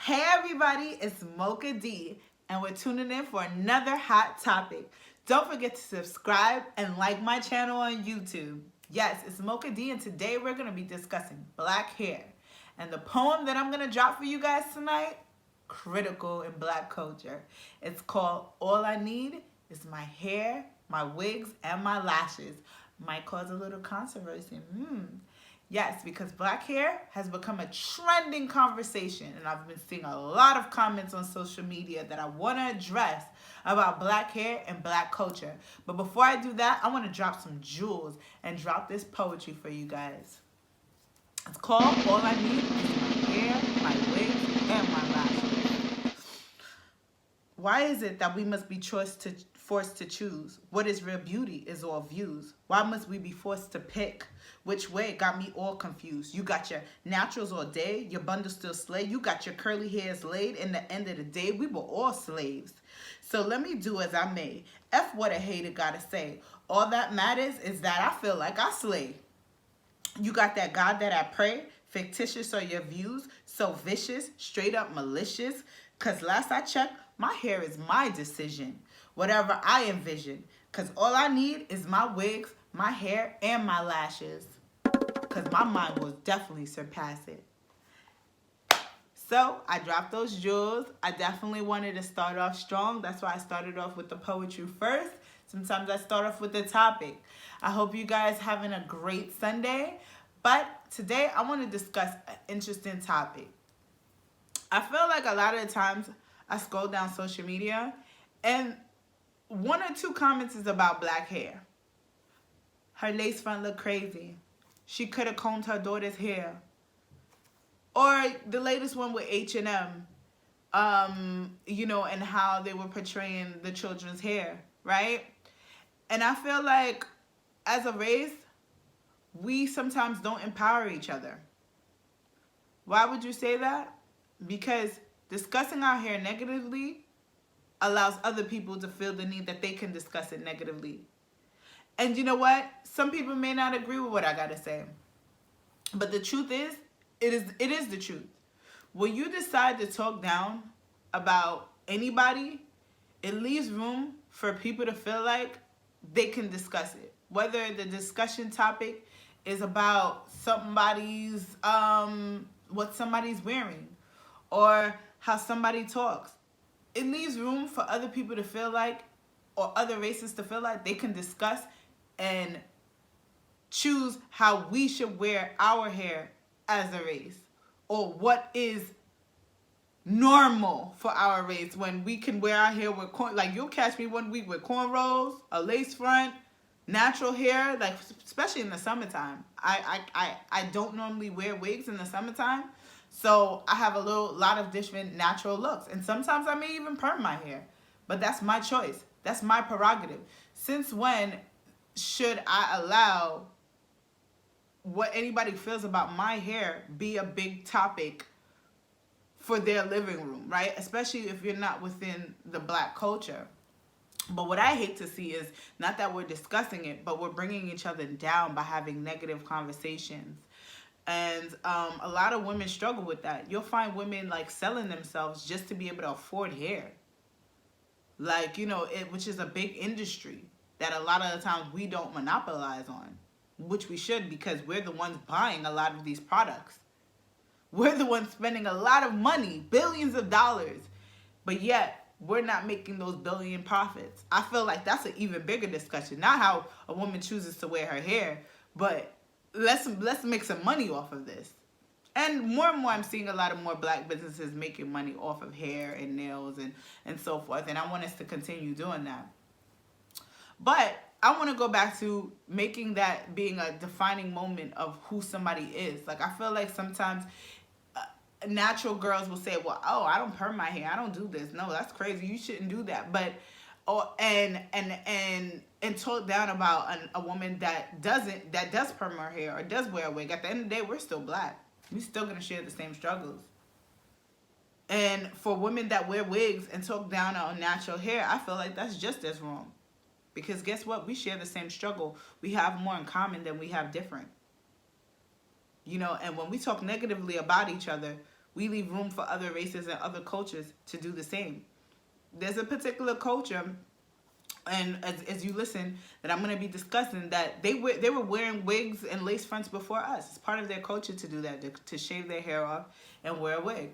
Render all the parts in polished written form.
Hey everybody, it's Mocha D, and we're tuning in for another hot topic. Don't forget to subscribe and like my channel on YouTube. Yes, it's Mocha D, and today we're going to be discussing black hair. And the poem that I'm going to drop for you guys tonight, critical in black culture. It's called All I Need Is My Hair, My Wigs, and My Lashes. Might cause a little controversy. Yes, because black hair has become a trending conversation, and I've been seeing a lot of comments on social media that I want to address about black hair and black culture. But before I do that, I want to drop some jewels and drop this poetry for you guys. It's called All I Need Is My Hair, My Wigs, and My Lashes. Why is it that we must be forced to choose? What is real beauty is all views. Why must we be forced to pick? Which way got me all confused? You got your naturals all day, your bundle still slay. You got your curly hairs laid. In the end of the day, we were all slaves. So let me do as I may. F what a hater gotta say. All that matters is that I feel like I slay. You got that God that I pray. Fictitious are your views. So vicious, straight up malicious. Cause last I checked, my hair is my decision. Whatever I envision. Cause all I need is my wigs, my hair, and my lashes. Cause my mind will definitely surpass it. So I dropped those jewels. I definitely wanted to start off strong. That's why I started off with the poetry first. Sometimes I start off with the topic. I hope you guys having a great Sunday. But today I want to discuss an interesting topic. I feel like a lot of the times I scroll down social media and one or two comments is about black hair. Her lace front look crazy. She could have combed her daughter's hair. Or the latest one with H&M, and how they were portraying the children's hair, right? And I feel like as a race, we sometimes don't empower each other. Why would you say that? Because discussing our hair negatively allows other people to feel the need that they can discuss it negatively. And you know what? Some people may not agree with what I gotta say. But the truth is, it is the truth. When you decide to talk down about anybody, it leaves room for people to feel like they can discuss it. Whether the discussion topic is about somebody's what somebody's wearing or how somebody talks. It leaves room for other people to feel like, or other races to feel like they can discuss and choose how we should wear our hair as a race, or what is normal for our race when we can wear our hair with corn. Like, you'll catch me one week with cornrows, a lace front, natural hair, like especially in the summertime. I don't normally wear wigs in the summertime, so I have a lot of different natural looks, and sometimes I may even perm my hair, but that's my choice. That's my prerogative. Since when should I allow what anybody feels about my hair be a big topic for their living room, right? Especially if you're not within the black culture. But what I hate to see is not that we're discussing it, but we're bringing each other down by having negative conversations. And a lot of women struggle with that. You'll find women like selling themselves just to be able to afford hair. Like, which is a big industry that a lot of the times we don't monopolize on, which we should, because we're the ones buying a lot of these products. We're the ones spending a lot of money, billions of dollars, but yet we're not making those billion profits. I feel like that's an even bigger discussion. Not how a woman chooses to wear her hair, but let's make some money off of this. And more I'm seeing a lot of more black businesses making money off of hair and nails and so forth. And I want us to continue doing that. But I want to go back to making that being a defining moment of who somebody is. Like, I feel like sometimes natural girls will say, well, oh, I don't perm my hair. I don't do this. No, that's crazy. You shouldn't do that. But, and talk down about a woman that does perm her hair or does wear a wig. At the end of the day, we're still black. We're still going to share the same struggles. And for women that wear wigs and talk down on natural hair, I feel like that's just as wrong. Because guess what? We share the same struggle. We have more in common than we have different. And when we talk negatively about each other, we leave room for other races and other cultures to do the same. There's a particular culture, and as you listen, that I'm going to be discussing, that they were wearing wigs and lace fronts before us. It's part of their culture to do that, to shave their hair off and wear a wig.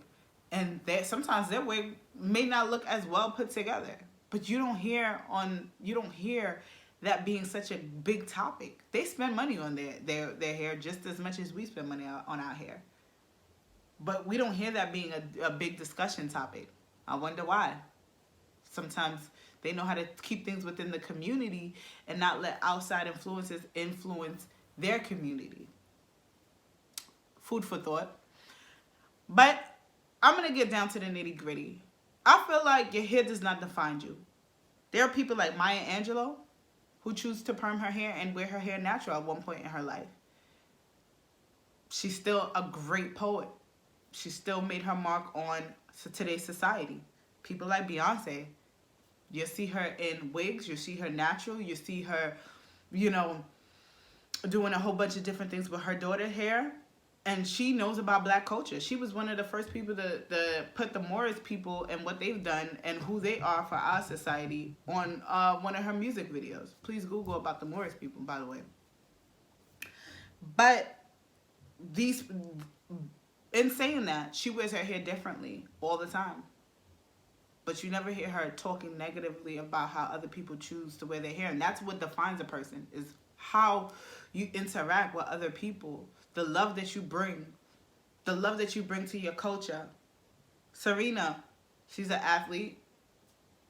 And sometimes their wig may not look as well put together, but you don't hear that being such a big topic. They spend money on their hair just as much as we spend money on our hair. But we don't hear that being a big discussion topic. I wonder why. Sometimes they know how to keep things within the community and not let outside influences influence their community. Food for thought. But I'm going to get down to the nitty gritty. I feel like your hair does not define you. There are people like Maya Angelou who choose to perm her hair and wear her hair natural at one point in her life. She's still a great poet. She still made her mark on today's society. People like Beyonce, you see her in wigs, you see her natural, you see her, doing a whole bunch of different things with her daughter's hair. And she knows about black culture. She was one of the first people to put the Morris people and what they've done and who they are for our society on one of her music videos. Please Google about the Morris people, by the way. But in saying that, she wears her hair differently all the time. But you never hear her talking negatively about how other people choose to wear their hair. And that's what defines a person, is how you interact with other people. The love that you bring. The love that you bring to your culture. Serena, she's an athlete.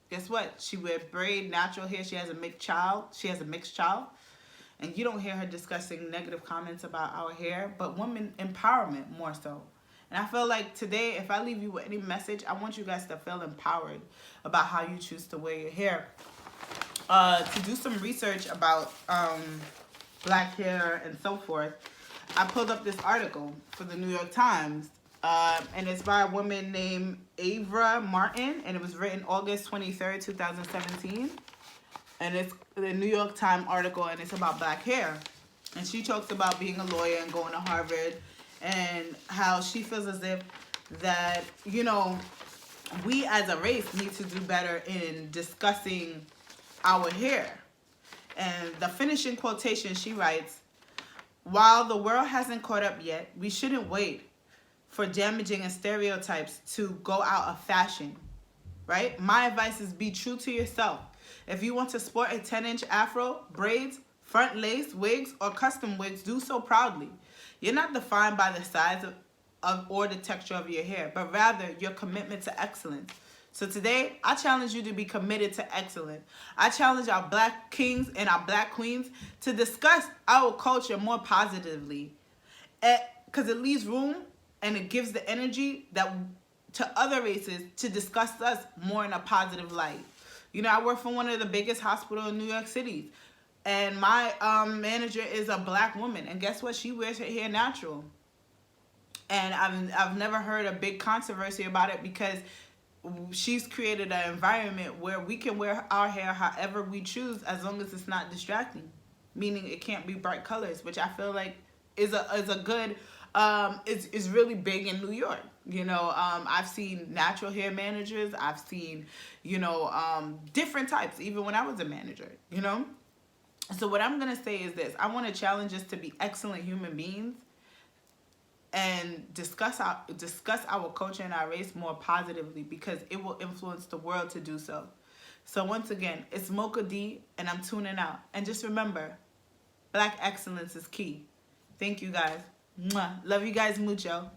Guess what? She wears braid, natural hair. She has a mixed child. And you don't hear her discussing negative comments about our hair, but women empowerment more so. And I feel like today, if I leave you with any message, I want you guys to feel empowered about how you choose to wear your hair. To do some research about black hair and so forth, I pulled up this article for the New York Times, and it's by a woman named Areva Martin, and it was written August 23rd, 2017. And it's the New York Times article, and it's about black hair. And she talks about being a lawyer and going to Harvard, and how she feels as if that, we as a race need to do better in discussing our hair. And the finishing quotation, she writes, "While the world hasn't caught up yet, we shouldn't wait for damaging and stereotypes to go out of fashion," right? My advice is be true to yourself. If you want to sport a 10-inch afro, braids, front lace, wigs, or custom wigs, do so proudly. You're not defined by the size of or the texture of your hair, but rather your commitment to excellence. So today, I challenge you to be committed to excellence. I challenge our black kings and our black queens to discuss our culture more positively, because it leaves room and it gives the energy to other races to discuss us more in a positive light. I work for one of the biggest hospitals in New York City, and my manager is a black woman, and guess what? She wears her hair natural. And I've never heard a big controversy about it, because she's created an environment where we can wear our hair however we choose, as long as it's not distracting, meaning it can't be bright colors, which I feel like is a good is really big in New York. I've seen natural hair managers. I've seen different types, even when I was a manager. So what I'm gonna say is this: I want to challenge us to be excellent human beings and discuss our culture and our race more positively, because it will influence the world to do so. So once again, it's Mocha D, and I'm tuning out. And just remember, black excellence is key. Thank you guys. Mwah. Love you guys mucho.